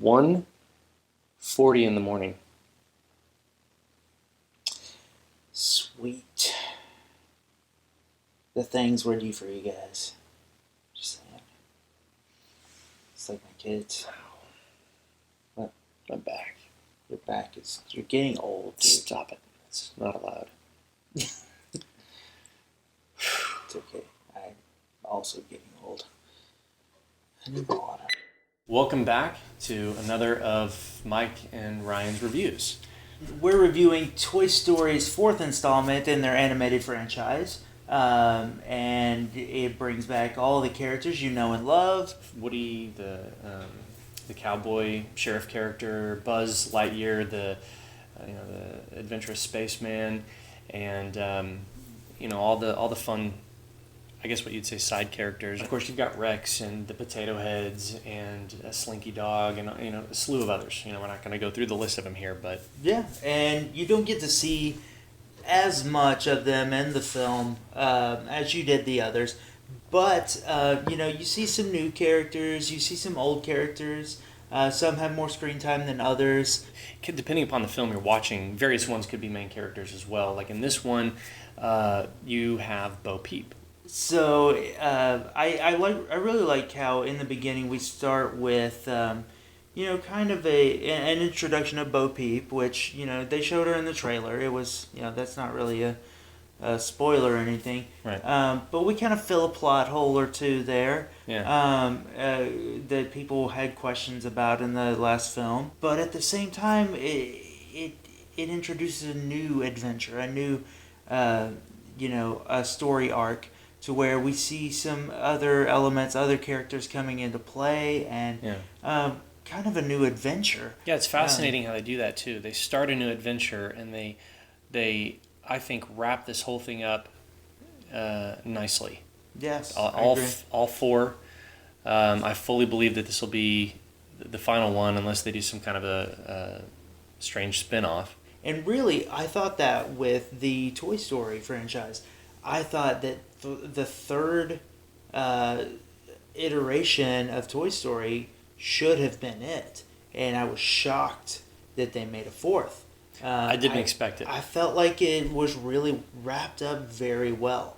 1:40 in the morning. Sweet. The things we're due for you guys. Just saying. It's like my kids. What? I'm back. Your back is. You're getting old, dude. Stop it. It's not allowed. It's okay. I'm also getting old. I need water. Welcome back to another of Mike and Ryan's reviews. We're reviewing Toy Story's fourth installment in their animated franchise. And it brings back all the characters you know and love. Woody, the cowboy sheriff character, Buzz Lightyear, the adventurous spaceman, and all the fun, I guess what you'd say, side characters. Of course, you've got Rex and the Potato Heads and a Slinky Dog and a slew of others. We're not going to go through the list of them here, but Yeah, and you don't get to see as much of them in the film as you did the others. But, you see some new characters, you see some old characters. Some have more screen time than others. depending upon the film you're watching, various ones could be main characters as well. Like in this one, you have Bo Peep. So I really like how in the beginning we start with kind of an introduction of Bo Peep, which they showed her in the trailer. It was that's not really a spoiler or anything. Right. But we kind of fill a plot hole or two there. Yeah. That people had questions about in the last film, but at the same time, it introduces a new adventure, a new a story arc to where we see some other elements, other characters coming into play, and kind of a new adventure. Yeah, it's fascinating how they do that too. They start a new adventure and they I think wrap this whole thing up nicely. Yes, all four. I fully believe that this will be the final one, unless they do some kind of a strange spin-off. And really, I thought that with the Toy Story franchise, I thought that the third iteration of Toy Story should have been it. And I was shocked that they made a fourth. I didn't expect it. I felt like it was really wrapped up very well.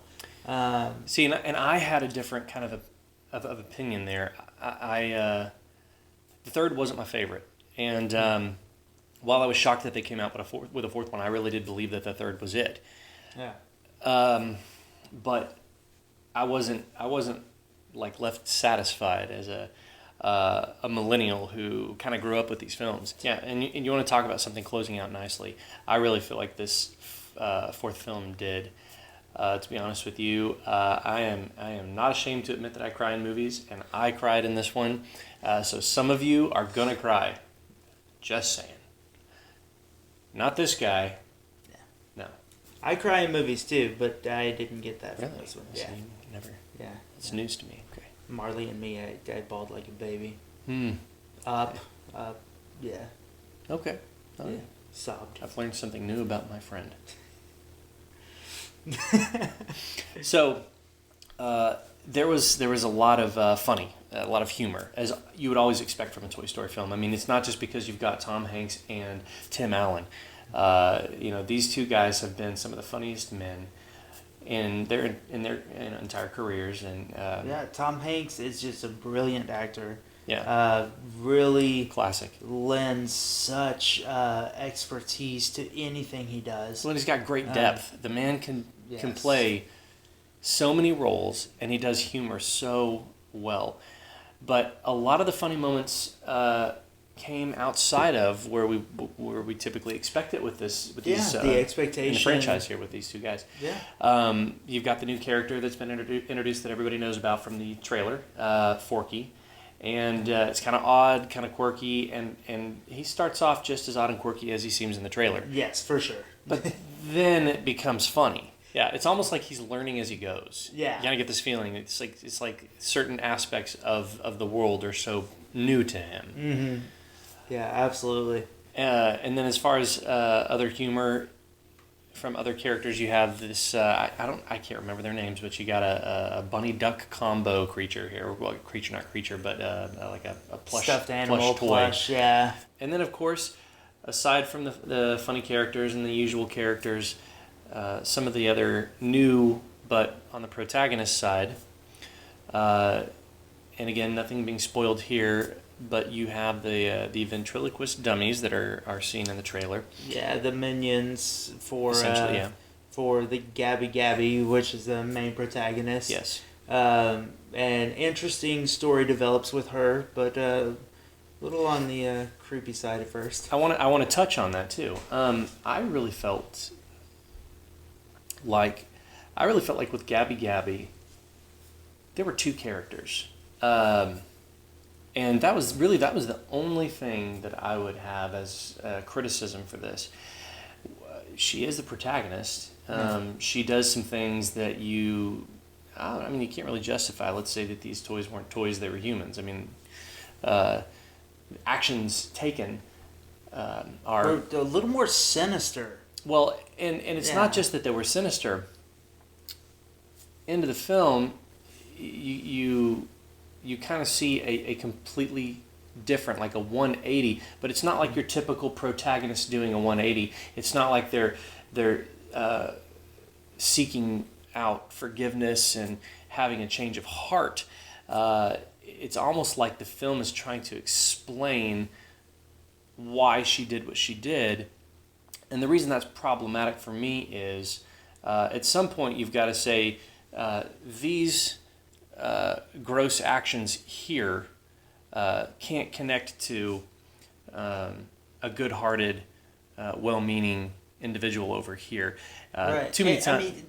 See, and I had a different kind of opinion there. The third wasn't my favorite. And while I was shocked that they came out with a fourth one, I really did believe that the third was it. Yeah. But I wasn't like left satisfied as a millennial who kind of grew up with these films. Yeah, and you want to talk about something closing out nicely. I really feel like this fourth film did. To be honest with you, I am not ashamed to admit that I cry in movies, and I cried in this one. So some of you are gonna cry. Just saying. Not this guy. No. I cry in movies too, but I didn't get that from Really? this one. So Yeah. you never. Yeah. It's news to me. Okay. Marley and me, I bawled like a baby. Okay. Yeah. Okay. All Yeah. right. Sobbed. I've learned something new about my friend. So, there was a lot of a lot of humor, as you would always expect from a Toy Story film. I mean, it's not just because you've got Tom Hanks and Tim Allen. These two guys have been some of the funniest men in their entire careers, and Tom Hanks is just a brilliant actor. yeah, Really classic. lends such expertise to anything he does. Well, he's got great depth. The man can Yes. play so many roles, and he does humor so well. But a lot of the funny moments came outside of where we typically expect it with these the expectation in the franchise here with these two guys. Yeah. You've got the new character that's been introduced that everybody knows about from the trailer, Forky. And it's kind of odd, kind of quirky, and he starts off just as odd and quirky as he seems in the trailer. Yes, for sure. But then it becomes funny. Yeah, it's almost like he's learning as he goes. Yeah. You kind of get this feeling. It's like certain aspects of the world are so new to him. Mm-hmm. Yeah, absolutely. And then as far as other humor, from other characters, you have this. I can't remember their names, but you got a bunny duck combo creature here. Well, creature, not creature, but like a plush Stuffed animal toy. plush, yeah. And then, of course, aside from the funny characters and the usual characters, some of the other new, but on the protagonist side, and again, nothing being spoiled here, but you have the ventriloquist dummies that are seen in the trailer. Yeah, the minions Essentially, yeah. for the Gabby Gabby, which is the main protagonist. Yes. An interesting story develops with her, but a little on the creepy side at first. I want to touch on that too. I really felt like with Gabby Gabby, there were two characters. And that was the only thing that I would have as criticism for this. She is the protagonist. She does some things that you can't really justify. Let's say that these toys weren't toys; they were humans. I mean, actions taken are a little more sinister. well, and it's not just that they were sinister. Into the film, you kind of see a completely different, like a 180, but it's not like your typical protagonist doing a 180. It's not like they're seeking out forgiveness and having a change of heart. It's almost like the film is trying to explain why she did what she did. And the reason that's problematic for me is at some point you've got to say these gross actions here can't connect to a good-hearted, well-meaning individual over here. Right. Too many times. I mean,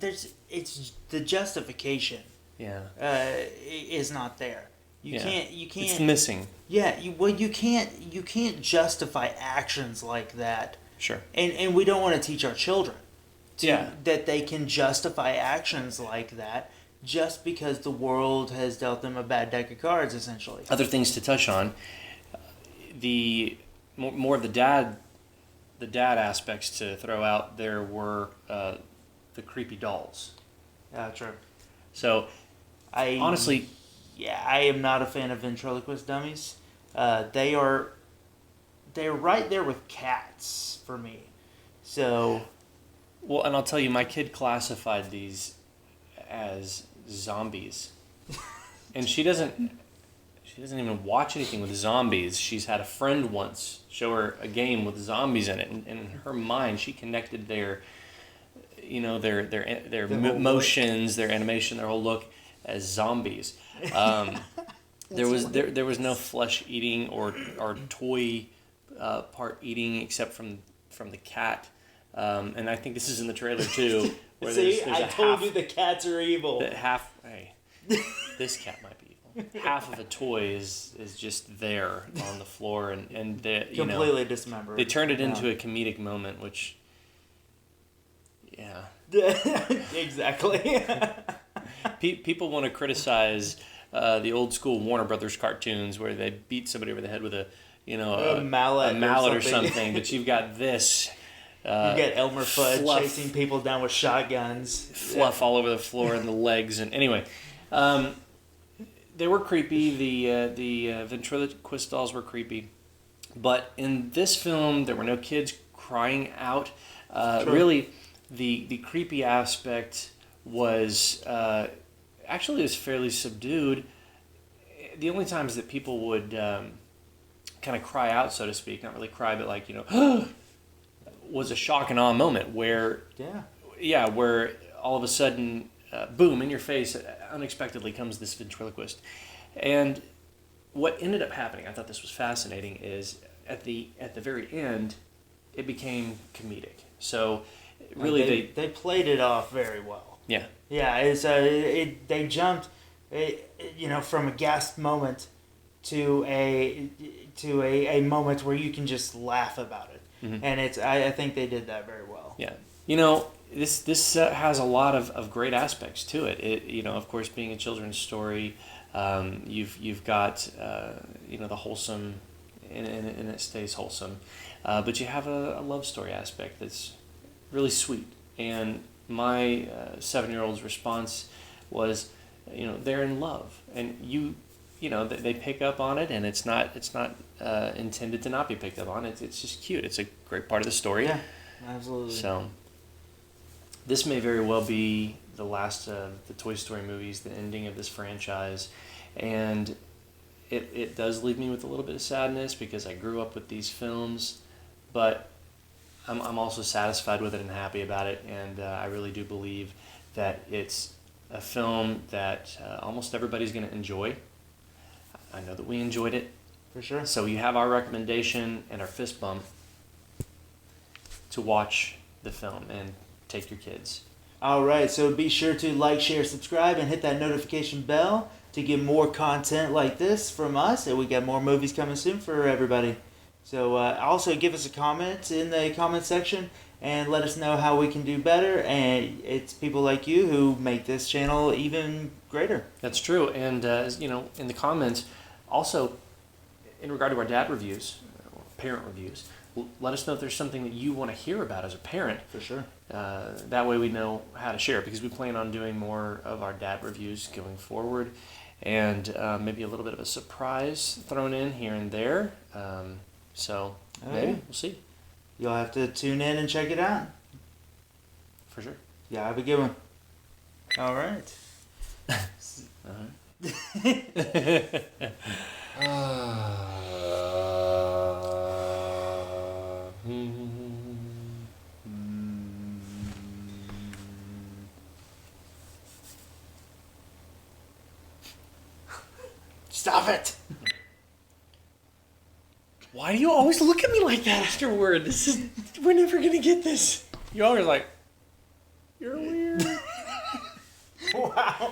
it's the justification. Yeah. Is not there. You Yeah. can't. It's missing. Yeah. You can't justify actions like that. Sure. And we don't want to teach our children Yeah. that they can justify actions like that just because the world has dealt them a bad deck of cards, essentially. Other things to touch on. The more of the dad aspects to throw out. There were the creepy dolls. True. So honestly, yeah, I am not a fan of ventriloquist dummies. They're right there with cats for me. So, well, and I'll tell you, my kid classified these as zombies, and she doesn't even watch anything with zombies. She's had a friend once show her a game with zombies in it, and in her mind, she connected their motions, their animation, their whole look as zombies. There was no flesh eating or toy part eating except from the cat, and I think this is in the trailer too. Where see, there's I told you the cats are evil. This cat might be evil. Half of a toy is just there on the floor, and completely dismembered. They turned it into a comedic moment, which, yeah. Exactly. People want to criticize the old school Warner Brothers cartoons where they beat somebody over the head with a mallet or something, but you've got this. You get Elmer Fudd fluff, chasing people down with shotguns. Fluff all over the floor and the legs, and anyway, they were creepy. The ventriloquist dolls were creepy, but in this film there were no kids crying out. Really, the creepy aspect was actually was fairly subdued. The only times that people would kind of cry out, so to speak, not really cry, but like was a shock and awe moment where where all of a sudden, boom, in your face, unexpectedly comes this ventriloquist. And what ended up happening, I thought this was fascinating, is at the very end, it became comedic. So really, they played it off very well. Yeah. Yeah, they jumped, from a gasp moment to a moment where you can just laugh about it. Mm-hmm. And I think they did that very well. Yeah. This has a lot of great aspects to it. It of course, being a children's story, you've got the wholesome, and it stays wholesome, but you have a love story aspect that's really sweet. And my 7-year-old's response was, they're in love, and they pick up on it, and it's not intended to not be picked up on. It's just cute. It's a great part of the story. Yeah, absolutely. So this may very well be the last of the Toy Story movies, the ending of this franchise, and it does leave me with a little bit of sadness because I grew up with these films, but I'm also satisfied with it and happy about it, and I really do believe that it's a film that almost everybody's going to enjoy. I know that we enjoyed it. For sure. So you have our recommendation and our fist bump to watch the film and take your kids. All right, so be sure to like, share, subscribe, and hit that notification bell to get more content like this from us, and we got more movies coming soon for everybody. So also give us a comment in the comment section and let us know how we can do better, and it's people like you who make this channel even greater. That's true, and in the comments, also in regard to our dad reviews, or parent reviews, let us know if there's something that you want to hear about as a parent. For sure. That way we know how to share, because we plan on doing more of our dad reviews going forward, and maybe a little bit of a surprise thrown in here and there. Maybe we'll see. You'll have to tune in and check it out. For sure. Yeah, have a good one. All right. Stop it! Why do you always look at me like that afterward? We're never gonna get this. You're always like, you're weird. Wow.